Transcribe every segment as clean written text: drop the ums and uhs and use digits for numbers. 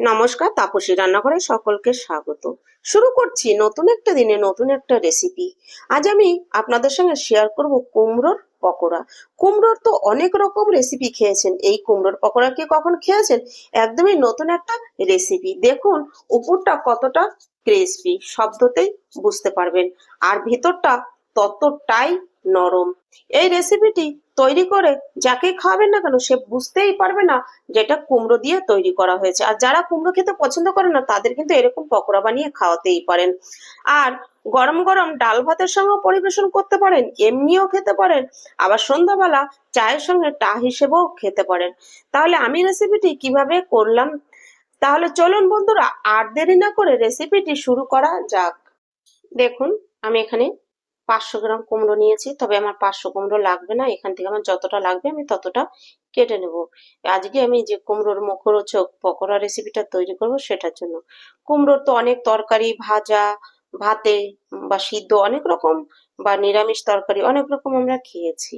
নমস্কার, তাপসী রান্নাঘরে সকলকে স্বাগত। শুরু করছি নতুন একটা দিনে নতুন একটা রেসিপি। আজ আমি আপনাদের সঙ্গে শেয়ার করব কুমড়োর পকোড়া। কুমড়োর তো অনেক রকম রেসিপি খেয়েছেন, এই কুমড়োর পকোড়া কি কখন খেয়েছেন? একদমই নতুন একটা রেসিপি। দেখুন উপরটা কতটা ক্রিসপি, শব্দতেই বুঝতে পারবেন, আর ভিতরটা ততটাই নরম। এই রেসিপিটি তৈরি করে যাকে খাওয়াবেন না কেন সে বুঝতেই পারবে না যেটা কুমড়ো দিয়ে তৈরি করা হয়েছে। আর যারা কুমড়ো খেতে পছন্দ করে না তাদের কিন্তু এরকম পকোড়া বানিয়ে খাওয়াতেই পারেন। আর গরম গরম ডাল ভাতের সঙ্গেও পরিবেশন করতে পারেন, এমনিও খেতে পারেন, আবার সন্ধ্যাবেলা চায়ের সঙ্গে টা হিসেবেও খেতে পারেন। তাহলে আমি রেসিপিটি কিভাবে করলাম, তাহলে চলুন বন্ধুরা আর দেরি না করে রেসিপিটি শুরু করা যাক। দেখুন আমি এখানে 500 গ্রাম কুমড়ো নিয়েছি, তবে আমার 500 কুমড়ো লাগবে না, এখান থেকে আমার যতটা লাগবে আমি ততটা কেটে নেব। আজকে আমি যে কুমড়োর মুখরোচক পকোড়া রেসিপিটা তৈরি করব সেটার জন্য। কুমড়োর তো অনেক তরকারি, ভাজা, ভাতে বা সিদ্ধ অনেক রকম, বা নিরামিষ তরকারি অনেক রকম আমরা খেয়েছি।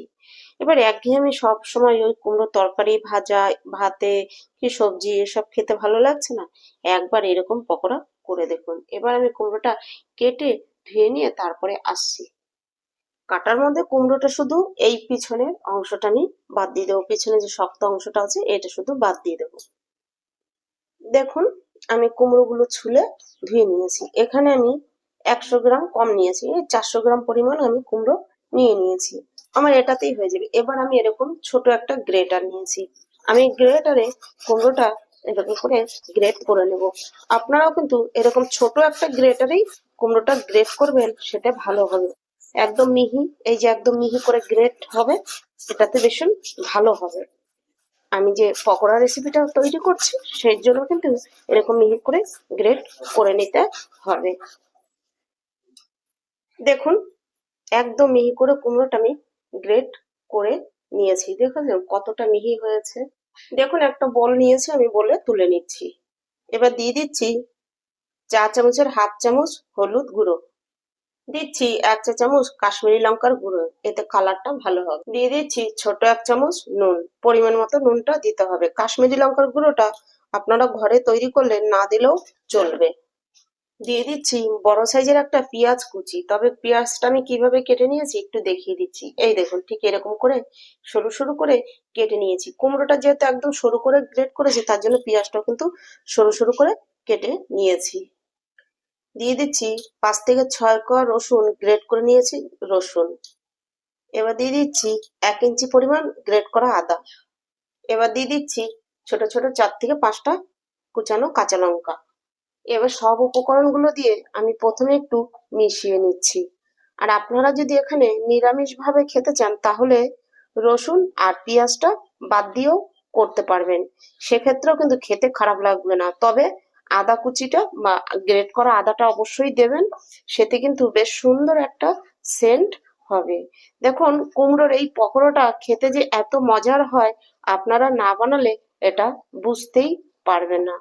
এবার একঘেয়েমি সব সময় ওই কুমড়ো তরকারি, ভাজা, ভাতে কি সবজি এসব খেতে ভালো লাগছে না। একবার এরকম পকোড়া করে দেখুন। এবার আমি কুমড়োটা কেটে ধুয়ে নিয়ে তারপরে আসছি। কাটার মধ্যে কুমড়োটা শুধু এই পিছনের অংশটা আমি বাদ দিয়ে দেবো, পিছনে যে শক্ত অংশটা আছে এটা শুধু বাদ দিয়ে দেবো। দেখুন আমি কুমড়োগুলো ছুলে ধুয়ে নিয়েছি। এখানে আমি 100 গ্রাম কম নিয়েছি, 400 গ্রাম পরিমাণ আমি কুমড়ো নিয়ে নিয়েছি। আমার এটাতেই হয়ে যাবে। এবার আমি এরকম ছোট একটা গ্রেটার নিয়েছি, আমি গ্রেটারে কুমড়োটা এরকম করে গ্রেট করে নেব। আপনারাও কিন্তু এরকম ছোট একটা গ্রেটারেই কুমড়োটা গ্রেট করবেন, সেটা ভালো হবে। একদম মিহি, এই যে একদম মিহি করে গ্রেট হবে, এটাতে ভীষণ ভালো হবে। আমি যে পকোড়া রেসিপিটা তৈরি করছি সেই জন্য কিন্তু এরকম মিহি করে গ্রেট করে নিতে হবে। দেখুন একদম মিহি করে কুমড়োটা আমি গ্রেট করে নিয়েছি। দেখুন কতটা মিহি হয়েছে। দেখুন একটা বল নিয়েছি, আমি বলে তুলে নিচ্ছি। এবার দিয়ে দিচ্ছি চা চামচের হাফ চামচ হলুদ গুঁড়ো, দিচ্ছি 1 চা চামচ কাশ্মীরি লঙ্কার গুঁড়ো, এতে কালারটা ভালো হবে। দিয়ে দিচ্ছি ছোট 1 চামচ নুন, পরিমাণ মতো নুনটা দিতে হবে। কাশ্মীরি লঙ্কার গুঁড়োটা আপনারা ঘরে তৈরি করলে না দিলেও চলবে। দিয়ে দিচ্ছি বড় সাইজের একটা পেঁয়াজ কুচি, তবে পেঁয়াজটা আমি কিভাবে কেটে নিয়েছি একটু দেখিয়ে দিচ্ছি। এই দেখুন ঠিক এরকম করে সরু সরু করে কেটে নিয়েছি। কুমড়োটা যেহেতু একদম সরু করে গ্রেট করেছি তার জন্য পেঁয়াজটাও কিন্তু সরু সরু করে কেটে নিয়েছি। দিয়ে দিচ্ছি 5 থেকে 6 কোয়া রসুন, গ্রেট করে নিয়েছি রসুন। এবার দিয়ে দিচ্ছি 1 ইঞ্চি পরিমাণ গ্রেট করা আদা। এবার দিয়ে দিচ্ছি ছোট ছোট 4 থেকে 5টা কুচানো কাঁচা লঙ্কা। এবার সব উপকরণগুলো দিয়ে আমি প্রথমে একটু মিশিয়ে নিচ্ছি। আর আপনারা যদি এখানে নিরামিষ ভাবে খেতে চান তাহলে রসুন আর পেঁয়াজটা বাদ দিয়েও করতে পারবেন, সেক্ষেত্রেও কিন্তু খেতে খারাপ লাগবে না। তবে আদা কুচিটা বা গ্রেট করা আদাটা অবশ্যই দেবেন, সেতে কিন্তু বেশ সুন্দর একটা সেন্ট হবে। দেখুন কুমড়োর এই পকোড়াটা খেতে যে এত মজার হয়, আপনারা না বানালে এটা বুঝতেই পারবেন না।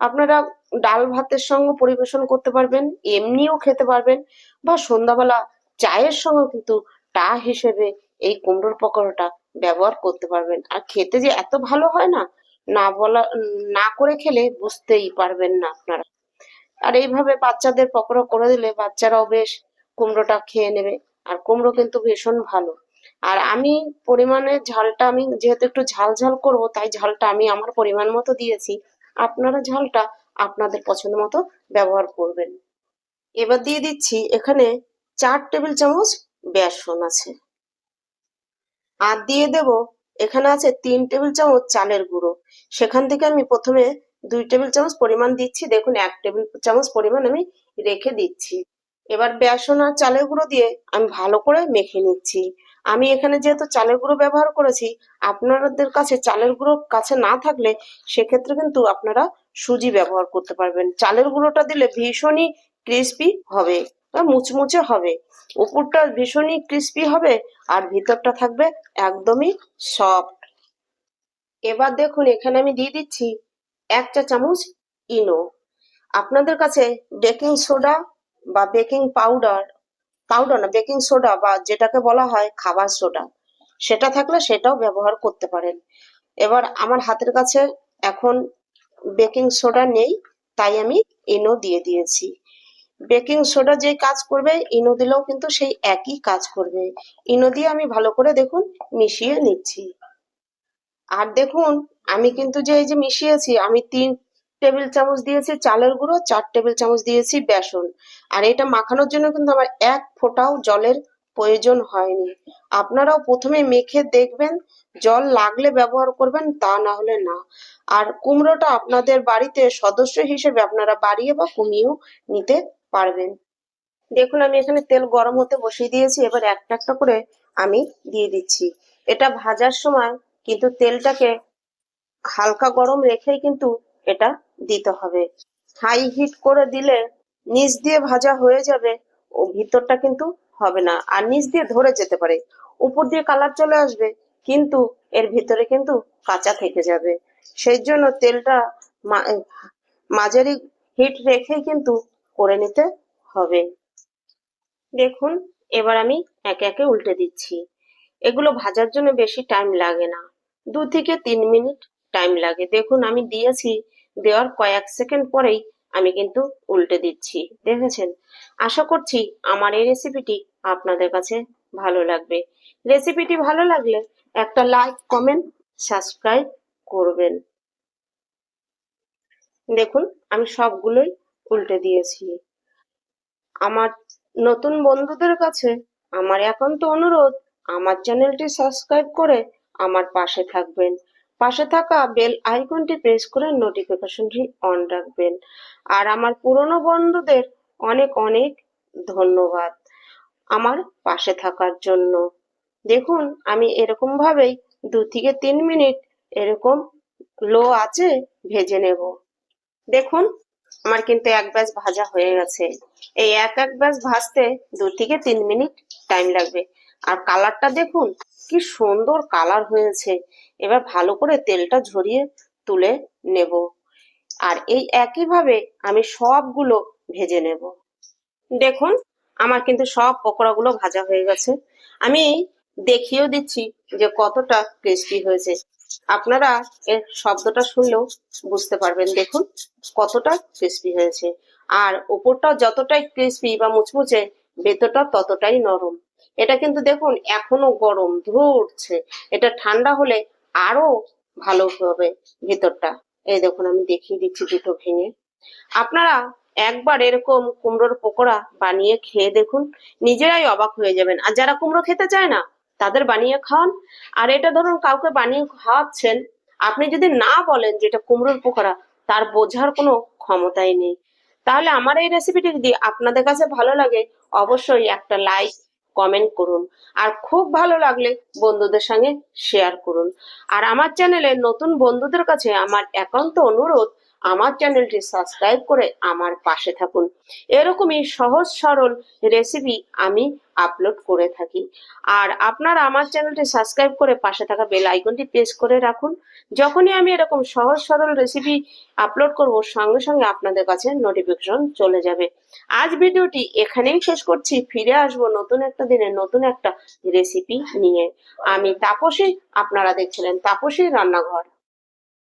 আপনারা ডাল ভাতের সঙ্গে পরিবেশন করতে পারবেন, এমনিও খেতে পারবেন, বা সন্ধ্যাবেলা চায়ের সঙ্গে কিন্তু টা হিসেবে এই কুমড়োর পকোড়াটা ব্যবহার করতে পারবেন। আর খেতে যে এত ভালো হয় না, না বলা, না করে খেলে বুঝতেই পারবেন না আপনারা। আর এইভাবে বাচ্চাদের পকোড়া করে দিলে বাচ্চারাও বেশ কুমড়োটা খেয়ে নেবে। আর কুমড়ো কিন্তু ভীষণ ভালো। আর আমি পরিমাণে ঝালটা, আমি যেহেতু একটু ঝাল ঝাল করবো তাই ঝালটা আমি আমার পরিমাণ মতো দিয়েছি। আপনারা ঝালটা আপনাদের পছন্দ মতো ব্যবহার করবেন। এবার দিয়ে দিচ্ছি এখানে 4 টেবিল চামচ বেসন আছে, আর দিয়ে দেব এখানে আছে 3 টেবিল চামচ চালের গুঁড়ো। সেখান থেকে আমি প্রথমে 2 টেবিল চামচ পরিমাণ দিচ্ছি। দেখুন 1 টেবিল চামচ পরিমাণ আমি রেখে দিচ্ছি। এবার বেসন আর চালের গুঁড়ো দিয়ে আমি ভালো করে মেখে নিচ্ছি। আমি এখানে যেহেতু চালের গুঁড়ো ব্যবহার করেছি, আপনাদের কাছে চালের গুঁড়ো কাছে না থাকলে সেক্ষেত্রে কিন্তু আপনারা সুজি ব্যবহার করতে পারবেন। চালের গুঁড়োটা দিলে ভীষণই ক্রিস্পি হবে বা মুচমুচে হবে, উপরটা ভীষণই ক্রিস্পি হবে আর ভিতরটা থাকবে একদমই সফট। এবার দেখুন এখানে আমি দিয়ে দিচ্ছি 1 চা চামচ ইনো। আপনাদের কাছে বেকিং সোডা বা বেকিং পাউডার, পাউডার না বেকিং সোডা বা যেটাকে বলা হয় খাবার সোডা, সেটা থাকলে সেটাও ব্যবহার করতে পারেন। এবার আমার হাতের কাছে এখন বেকিং সোডা নেই, তাই আমি ইনো দিয়ে দিয়েছি। বেকিং সোডা যে কাজ করবে ইনো দিলেও কিন্তু সেই একই কাজ করবে। ইনো দিয়ে আমি ভালো করে দেখুন মিশিয়ে নিচ্ছি। আর দেখুন আমি কিন্তু যে এই যে মিশিয়েছি, আমি 3 টেবিল চামচ দিয়েছি চালের গুঁড়ো, 4 টেবিল চামচ দিয়েছি বেসন। আর এটা মাখানোর জন্য কিন্তু আমার এক ফোঁটাও জলের প্রয়োজন হয়নি। আপনারাও প্রথমে মেখে দেখবেন, জল লাগলে ব্যবহার করবেন, তা না হলে না। আর কুমড়োটা আপনাদের বাড়িতে সদস্য হিসেবে আপনারা বাড়িয়ে বা কমিয়েও নিতে পারবেন। দেখুন আমি এখানে তেল গরম হতে বসিয়ে দিয়েছি, এবার একটা একটা করে আমি দিয়ে দিচ্ছি। এটা ভাজার সময় কিন্তু তেলটাকে হালকা গরম রেখেই কিন্তু এটা দিতে হবে। হাই হিট করে দিলে নিচ দিয়ে ভাজা হয়ে যাবে, ও ভিতরটা কিন্তু হবে না, আর নিচ দিয়ে ধরে যেতে পারে। উপর দিয়ে কালার চলে আসবে, কিন্তু এর ভিতরে কিন্তু কাঁচা থেকে যাবে। সেই জন্য তেলটা মাঝারি হিট রেখেই কিন্তু করে নিতে হবে। দেখুন এবার আমি একে একে উল্টে দিচ্ছি। এগুলো ভাজার জন্য বেশি টাইম লাগে না, 2 থেকে 3 মিনিট টাইম লাগে। দেখুন আমি দিয়েছি, দেওয়ার কয়েক সেকেন্ড পরেই আমি কিন্তু উল্টে দিচ্ছি, দেখেছেন। আশা করছি আমার এই রেসিপিটি আপনাদের কাছে ভালো লাগবে। রেসিপিটি ভালো লাগলে একটা লাইক, কমেন্ট, সাবস্ক্রাইব করবেন। দেখুন আমি সবগুলোই উল্টে দিয়েছি। আমার নতুন বন্ধুদের কাছে আমার একান্ত অনুরোধ, আমার চ্যানেলটি সাবস্ক্রাইব করে আমার পাশে থাকবেন। পাশে থাকা বেল আইকনটি প্রেস করে নোটিফিকেশনটি অন রাখবেন। আর আমার পুরনো বন্ধুদের অনেক অনেক ধন্যবাদ আমার পাশে থাকার জন্য। দেখুন আমি এরকম ভাবেই 2 থেকে 3 মিনিট এরকম লো আঁচে ভেজে নেব। দেখুন আমার কিন্তু এক ব্যাচ ভাজা হয়ে গেছে। এই এক এক ব্যাচ ভাজতে 2 থেকে 3 মিনিট টাইম লাগবে। আর কালারটা দেখুন কি সুন্দর কালার হয়েছে। এবার ভালো করে তেলটা ঝরিয়ে তুলে নেব। আর এই একইভাবে আমি সবগুলো ভেজে নেব। দেখুন আমার কিন্তু সব পকোড়াগুলো ভাজা হয়ে গেছে। আমি দেখিয়েও দিচ্ছি যে কতটা ক্রিস্পি হয়েছে। আপনারা এর শব্দটা শুনলেও বুঝতে পারবেন। দেখুন কতটা ক্রিস্পি হয়েছে। আর উপরটা যতটাই ক্রিস্পি বা মুচমুচে, ভেতরটা ততটাই নরম। এটা কিন্তু দেখুন এখনো গরম, ধোঁয়া উঠছে। এটা ঠান্ডা হলে আরো ভালো হবে ভেতরটা। এই দেখুন আমি দেখিয়ে দিচ্ছি দুটো ভেঙে। আপনারা একবার এরকম কুমড়োর পকোড়া বানিয়ে খেয়ে দেখুন, নিজেরাই অবাক হয়ে যাবেন। আর যারা কুমড়ো খেতে চায় না তাদের বানিয়ে খাওয়ান। আর এটা ধরুন কাউকে বানিয়ে খাওয়াচ্ছেন, আপনি যদি না বলেন যে এটা কুমড়োর পকোড়া, তার বোঝার কোনো ক্ষমতাই নেই। তাহলে আমার এই রেসিপিটি যদি আপনাদের কাছে ভালো লাগে, অবশ্যই একটা লাইক, কমেন্ট করুন। আর খুব ভালো লাগলে বন্ধুদের সঙ্গে শেয়ার করুন। আর আমার চ্যানেলে নতুন বন্ধুদের কাছে আমার একান্ত অনুরোধ, আমার চ্যানেলটি সাবস্ক্রাইব করে আমার পাশে থাকুন। এরকমই সহজ সরল রেসিপি আমি আপলোড করে থাকি। আর আপনারা আমার চ্যানেলটি সাবস্ক্রাইব করে পাশে থাকা বেল আইকনটি প্রেস করে রাখুন। যখনই আমি এরকম সহজ সরল রেসিপি আপলোড করব, সঙ্গে সঙ্গে আপনাদের কাছে নোটিফিকেশন চলে যাবে। আজ ভিডিওটি এখানেই শেষ করছি। ফিরে আসবো নতুন একটা দিনে নতুন একটা রেসিপি নিয়ে। আমি তাপসী, আপনারা দেখছিলেন তাপসী রান্নাঘর।